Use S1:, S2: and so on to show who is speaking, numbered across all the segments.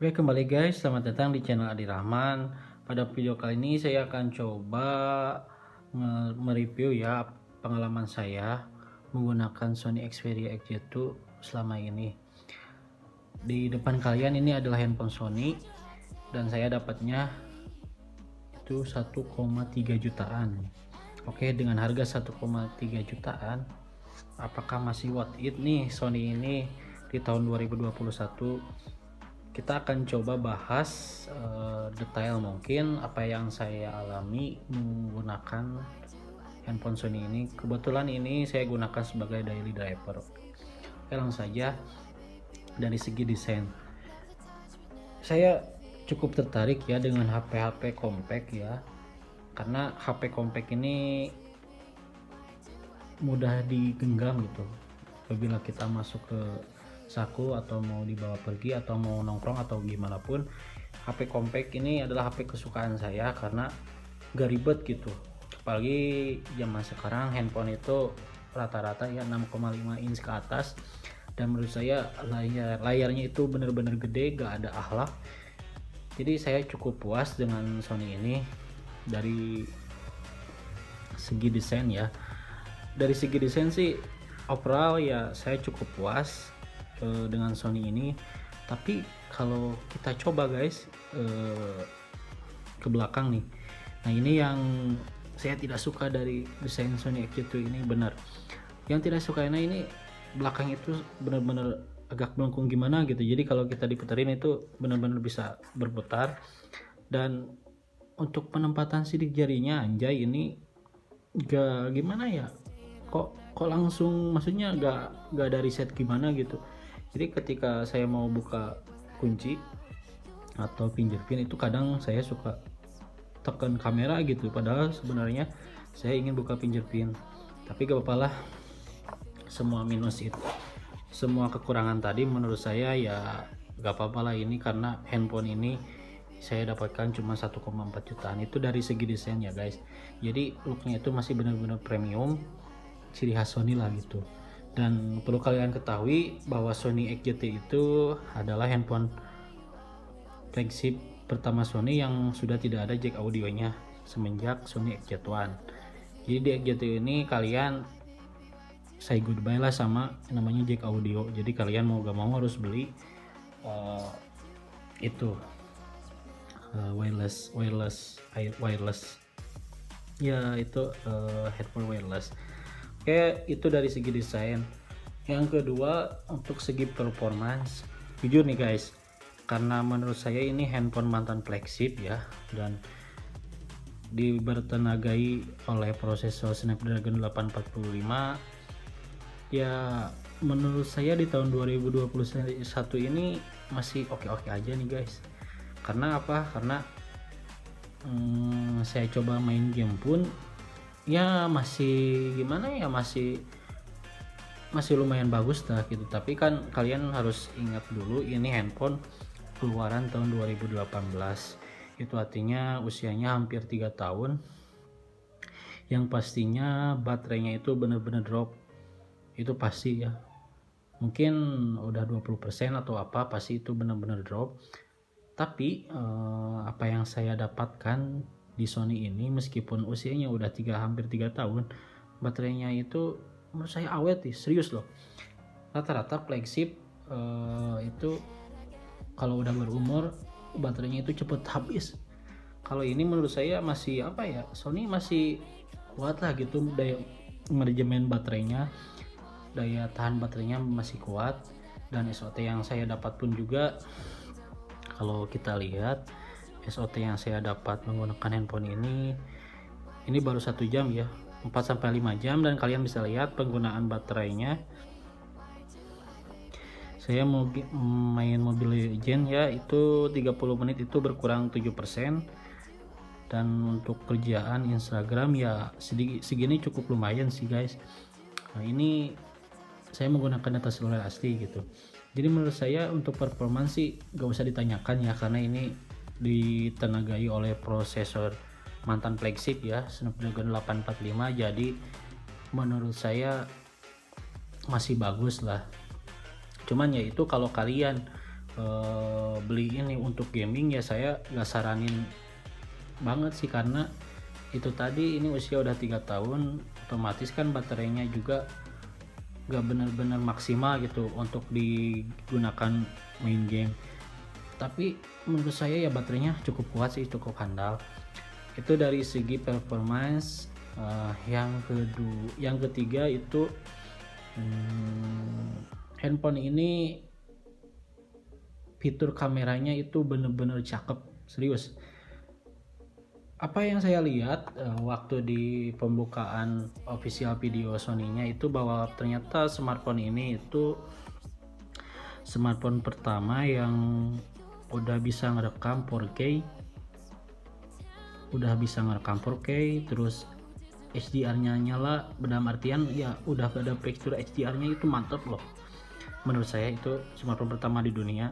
S1: Oke, kembali guys, selamat datang di channel Adi Rahman. Pada video kali ini saya akan coba mereview ya pengalaman saya menggunakan Sony Xperia XZ2 selama ini. Di depan kalian ini adalah handphone Sony dan saya dapatnya itu 1,3 jutaan. Oke, dengan harga 1,3 jutaan, apakah masih worth it nih Sony ini di tahun 2021? Kita akan coba bahas detail mungkin apa yang saya alami menggunakan handphone Sony ini. Kebetulan ini saya gunakan sebagai daily driver. Oke, langsung saja. Dari segi desain, saya cukup tertarik ya dengan HP-HP compact ya, karena HP compact ini mudah digenggam gitu apabila kita masuk ke saku atau mau dibawa pergi atau mau nongkrong atau gimana pun. HP compact ini adalah HP kesukaan saya karena gak ribet gitu, apalagi zaman sekarang handphone itu rata-rata ya 6,5 inch ke atas, dan menurut saya layarnya itu bener-bener gede, gak ada akhlak. Jadi saya cukup puas dengan Sony ini. Dari segi desain ya, dari segi desain sih overall ya saya cukup puas dengan Sony ini. Tapi kalau kita coba guys ke belakang nih, nah ini yang saya tidak suka dari desain Sony XZ2 ini. Benar, yang tidak suka ini belakang itu benar-benar agak melengkung gimana gitu, jadi kalau kita diputerin itu benar-benar bisa berputar. Dan untuk penempatan sidik jarinya, anjay, ini gak gimana ya, kok langsung, maksudnya gak ada riset gimana gitu. Jadi ketika saya mau buka kunci atau fingerprint itu kadang saya suka tekan kamera gitu, padahal sebenarnya saya ingin buka fingerprint. Tapi gak apa-apa lah, semua minus itu, semua kekurangan tadi menurut saya ya gak apa-apa lah ini, karena handphone ini saya dapatkan cuma 1,4 jutaan. Itu dari segi desain ya guys, jadi looknya itu masih benar-benar premium, ciri khas Sony lah gitu. Dan perlu kalian ketahui bahwa Sony XZ itu adalah handphone flagship pertama Sony yang sudah tidak ada jack audionya semenjak Sony XZ1. Jadi di XZ ini kalian say goodbye lah sama namanya jack audio, jadi kalian mau gak mau harus beli itu wireless ya, itu headphone wireless. Oke, itu dari segi desain. Yang kedua, untuk segi performance, jujur nih guys, karena menurut saya ini handphone mantan flagship ya, dan dibertenagai oleh prosesor Snapdragon 845 ya, menurut saya di tahun 2021 ini masih oke-oke aja nih guys. Karena apa? Karena saya coba main game pun ya masih gimana ya, masih lumayan bagus lah gitu. Tapi kan kalian harus ingat dulu, ini handphone keluaran tahun 2018, itu artinya usianya hampir 3 tahun. Yang pastinya baterainya itu bener-bener drop, itu pasti ya, mungkin udah 20% atau apa, pasti itu bener-bener drop. Tapi apa yang saya dapatkan di Sony ini, meskipun usianya udah hampir 3 tahun, baterainya itu menurut saya awet sih, serius loh. Rata-rata flagship itu kalau udah berumur baterainya itu cepet habis. Kalau ini menurut saya masih apa ya, Sony masih kuat lah gitu, daya manajemen baterainya, daya tahan baterainya masih kuat. Dan SOT yang saya dapat pun juga, kalau kita lihat SOT yang saya dapat menggunakan handphone ini baru 1 jam ya, 4-5 jam. Dan kalian bisa lihat penggunaan baterainya. Saya mau main Mobile Legends ya, itu 30 menit itu berkurang 7%. Dan untuk kerjaan Instagram ya segini cukup lumayan sih guys. Nah, ini saya menggunakan data seluler asli gitu. Jadi menurut saya untuk performance sih gak usah ditanyakan ya, karena ini ditenagai oleh prosesor mantan flagship ya, Snapdragon 845. Jadi menurut saya masih bagus lah. Cuman ya itu kalau kalian beli ini untuk gaming, ya saya nggak saranin banget sih, karena itu tadi ini usia udah 3 tahun, otomatis kan baterainya juga nggak benar-benar maksimal gitu untuk digunakan main game. Tapi menurut saya ya baterainya cukup kuat sih, cukup handal. Itu dari segi performance. Yang ketiga itu handphone ini fitur kameranya itu bener-bener cakep, serius. Apa yang saya lihat waktu di pembukaan official video Sony-nya itu, bahwa ternyata smartphone ini itu smartphone pertama yang udah bisa ngerekam 4K, terus HDR-nya nyala, dalam artian ya udah ada tekstur HDR-nya, itu mantep loh. Menurut saya itu smartphone pertama di dunia.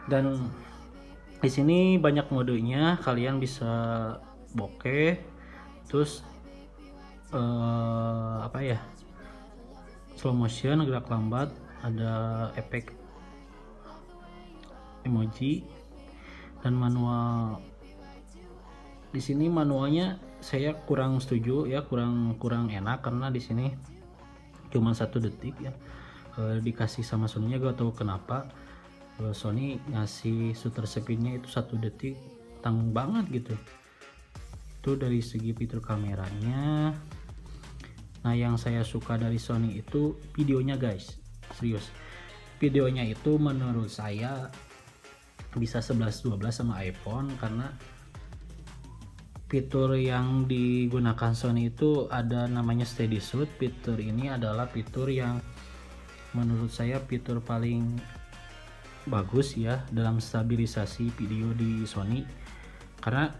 S1: Dan di sini banyak modenya, kalian bisa bokeh, terus slow motion, gerak lambat, ada efek emoji, dan manual. Di sini manualnya saya kurang setuju ya, kurang enak, karena di sini cuma 1 detik ya. Dikasih sama Sony-nya, gak tahu kenapa Sony ngasih shutter speed-nya itu 1 detik, tanggung banget gitu. Itu dari segi fitur kameranya. Nah, yang saya suka dari Sony itu videonya guys, serius. Videonya itu menurut saya bisa 11-12 sama iPhone, karena fitur yang digunakan Sony itu ada namanya steady shoot. Fitur ini adalah fitur yang menurut saya fitur paling bagus ya dalam stabilisasi video di Sony, karena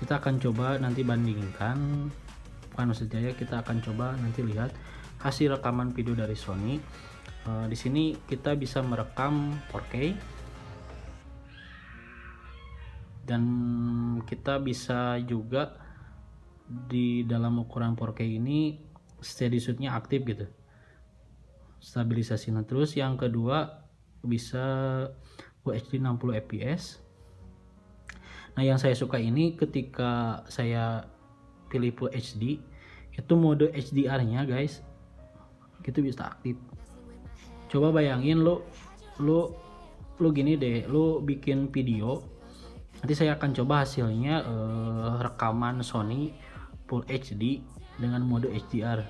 S1: kita akan coba nanti bandingkan, bukan maksudnya kita akan coba nanti lihat hasil rekaman video dari Sony. Di sini kita bisa merekam 4K, dan kita bisa juga di dalam ukuran 4K ini steady shoot-nya aktif gitu, stabilisasinya. Terus yang kedua bisa UHD 60 fps. Nah, yang saya suka ini ketika saya pilih Full HD, itu mode HDR-nya guys itu bisa aktif. Coba bayangin lu gini deh, lu bikin video, nanti saya akan coba hasilnya rekaman Sony Full HD dengan mode HDR,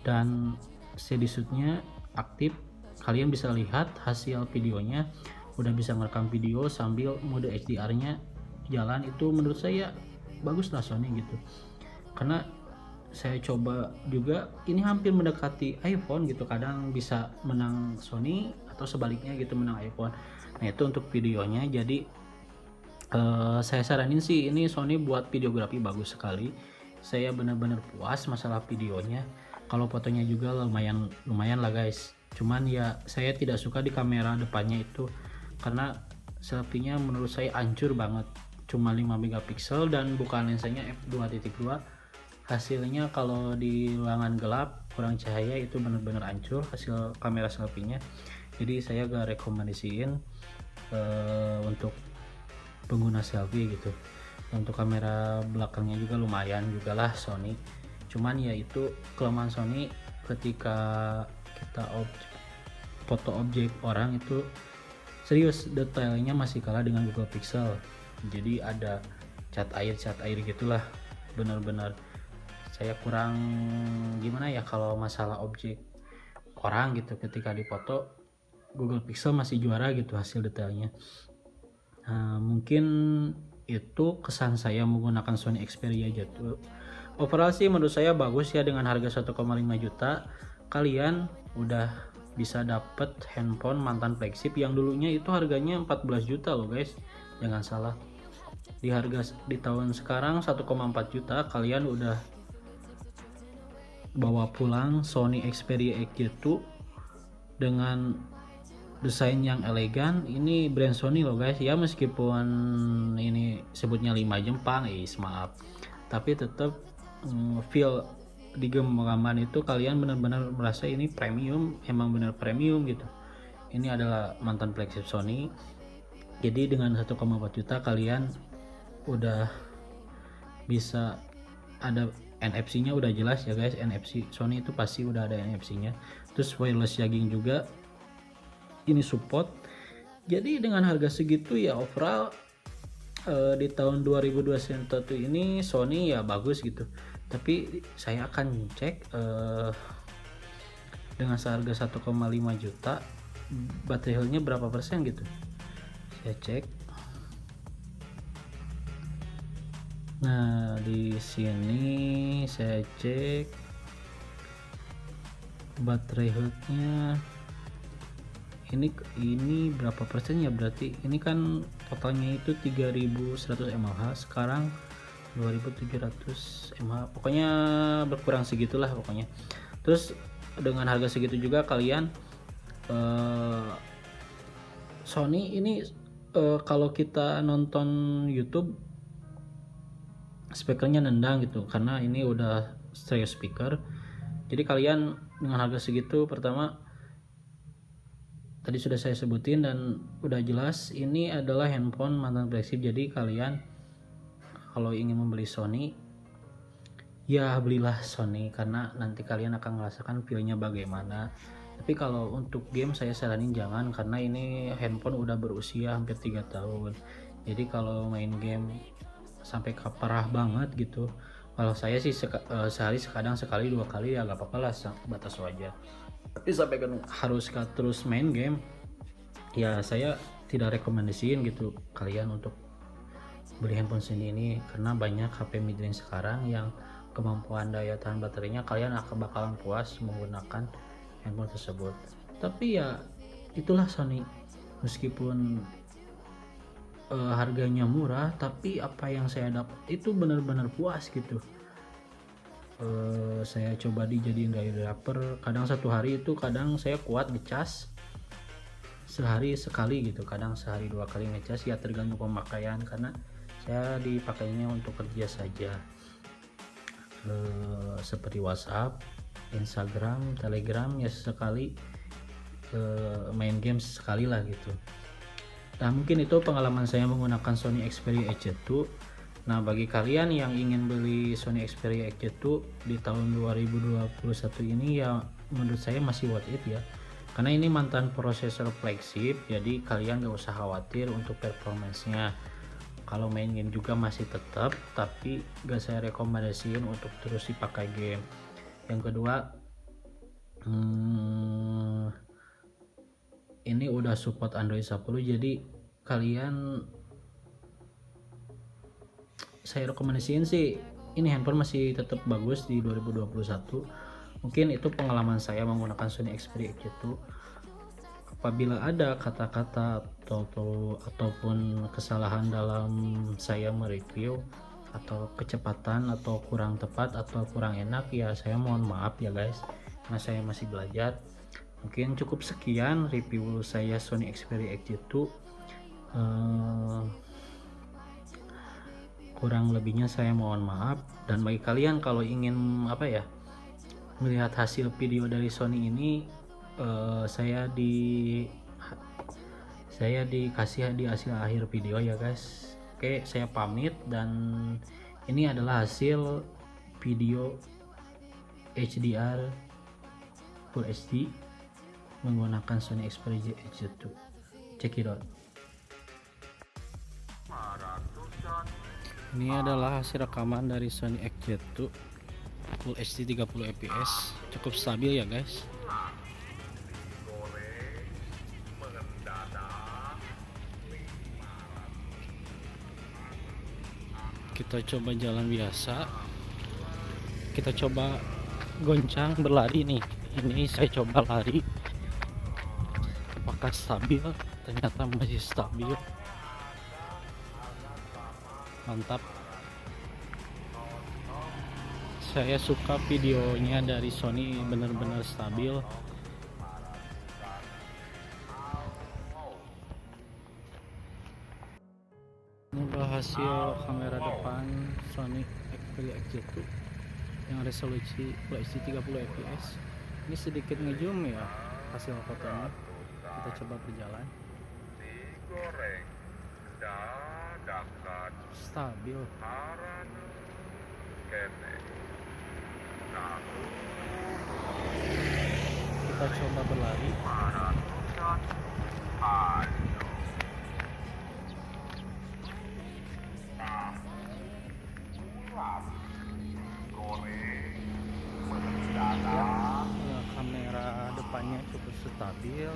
S1: dan steady shoot-nya aktif. Kalian bisa lihat hasil videonya, udah bisa ngerekam video sambil mode HDR-nya jalan. Itu menurut saya bagus lah Sony gitu, karena saya coba juga ini hampir mendekati iPhone gitu, kadang bisa menang Sony atau sebaliknya gitu, menang iPhone. Nah, itu untuk videonya. Jadi saya saranin sih ini Sony buat videografi bagus sekali. Saya benar-benar puas masalah videonya. Kalau fotonya juga lumayan lah guys. Cuman ya saya tidak suka di kamera depannya itu, karena selfie-nya menurut saya hancur banget. Cuma 5 megapiksel dan bukan lensanya f2.2. Hasilnya kalau di ruangan gelap kurang cahaya itu benar-benar hancur hasil kamera selfie-nya. Jadi saya gak rekomendasiin untuk pengguna selfie gitu. Untuk kamera belakangnya juga lumayan juga lah Sony. Cuman ya itu kelemahan Sony, ketika kita foto objek orang itu serius, detailnya masih kalah dengan Google Pixel. Jadi ada cat air gitulah, benar-benar saya kurang gimana ya kalau masalah objek orang gitu, ketika difoto Google Pixel masih juara gitu hasil detailnya. Mungkin itu kesan saya menggunakan Sony Xperia Z2. Overall sih menurut saya bagus ya, dengan harga 1,5 juta kalian udah bisa dapet handphone mantan flagship yang dulunya itu harganya 14 juta loh guys, jangan salah. Di tahun sekarang 1,4 juta kalian udah bawa pulang Sony Xperia Z2 dengan desain yang elegan. Ini brand Sony loh guys ya, meskipun ini sebutnya 5 Jepang, maaf, tapi tetap feel di genggaman itu kalian benar-benar merasa ini premium, emang benar premium gitu. ini adalah mantan flagship Sony. Jadi dengan 1,4 juta kalian udah bisa ada NFC-nya, udah jelas ya guys. NFC Sony itu pasti udah ada NFC-nya. Terus wireless charging juga ini support. Jadi dengan harga segitu ya overall di tahun 2021 ini Sony ya bagus gitu. Tapi saya akan cek dengan seharga 1,5 juta baterai health-nya berapa persen gitu. Saya cek. Nah, di sini saya cek baterai health-nya ini berapa persen ya, berarti ini kan totalnya itu 3100 mAh, sekarang 2700 mAh, pokoknya berkurang segitulah pokoknya. Terus dengan harga segitu juga kalian Sony ini kalau kita nonton YouTube speakernya nendang gitu karena ini udah stereo speaker. Jadi kalian dengan harga segitu, pertama tadi sudah saya sebutin dan udah jelas ini adalah handphone mantan flagship. Jadi kalian kalau ingin membeli Sony ya belilah Sony karena nanti kalian akan merasakan feel-nya bagaimana. Tapi kalau untuk game saya saranin jangan, karena ini handphone udah berusia hampir 3 tahun. Jadi kalau main game sampai parah banget gitu, kalau saya sih sehari kadang sekali 2 kali ya gak apa-apa lah, batas wajar. Tapi sampai kan harus terus main game ya saya tidak rekomendasiin gitu kalian untuk beli handphone Sony ini, karena banyak HP mid-range sekarang yang kemampuan daya tahan baterainya kalian akan bakalan puas menggunakan handphone tersebut. Tapi ya itulah Sony, meskipun harganya murah, tapi apa yang saya dapat itu benar-benar puas gitu. Saya coba dijadiin gaya rapper, kadang satu hari itu kadang saya kuat ngecas sehari sekali gitu, kadang sehari 2 kali ngecas ya tergantung pemakaian, karena saya dipakainya untuk kerja saja, seperti WhatsApp, Instagram, Telegram ya sekali, main games sekali lah gitu. Nah mungkin itu pengalaman saya menggunakan Sony Xperia XZ2. Nah bagi kalian yang ingin beli Sony Xperia XZ2 di tahun 2021 ini ya menurut saya masih worth it ya, karena ini mantan prosesor flagship. Jadi kalian gak usah khawatir untuk performance-nya. Kalau main game juga masih tetap, tapi gak saya rekomendasiin untuk terus dipakai game. Yang kedua, ini udah support Android 10, jadi kalian saya rekomendasiin sih ini handphone masih tetap bagus di 2021. Mungkin itu pengalaman saya menggunakan Sony Xperia XZ2. Apabila ada kata-kata ataupun kesalahan dalam saya mereview, atau kecepatan atau kurang tepat atau kurang enak ya saya mohon maaf ya guys, karena saya masih belajar. Mungkin cukup sekian review saya Sony Xperia XZ2. Kurang lebihnya saya mohon maaf. Dan bagi kalian kalau ingin melihat hasil video dari Sony ini, saya dikasih di hasil akhir video ya guys. Oke, saya pamit, dan ini adalah hasil video HDR Full HD menggunakan Sony Xperia XZ2. Check it out. Ini adalah hasil rekaman dari Sony XZ2 Full HD 30 fps, cukup stabil ya guys. Kita coba jalan biasa, kita coba goncang berlari nih. Ini saya coba lari, apakah stabil? Ternyata masih stabil, mantap. Saya suka videonya dari Sony, benar-benar stabil. Ini hasil kamera depan Sony Xperia XZ2 yang resolusi Full HD 30 fps. Ini sedikit ngezoom ya hasil fotonya. Kita coba berjalan.
S2: Digoreng dadakan
S1: Stabil.
S2: aran kene naku
S1: Kita coba berlari.
S2: maratusan ayo ulam goreng
S1: Ya,
S2: mendadak
S1: kamera depannya cukup stabil.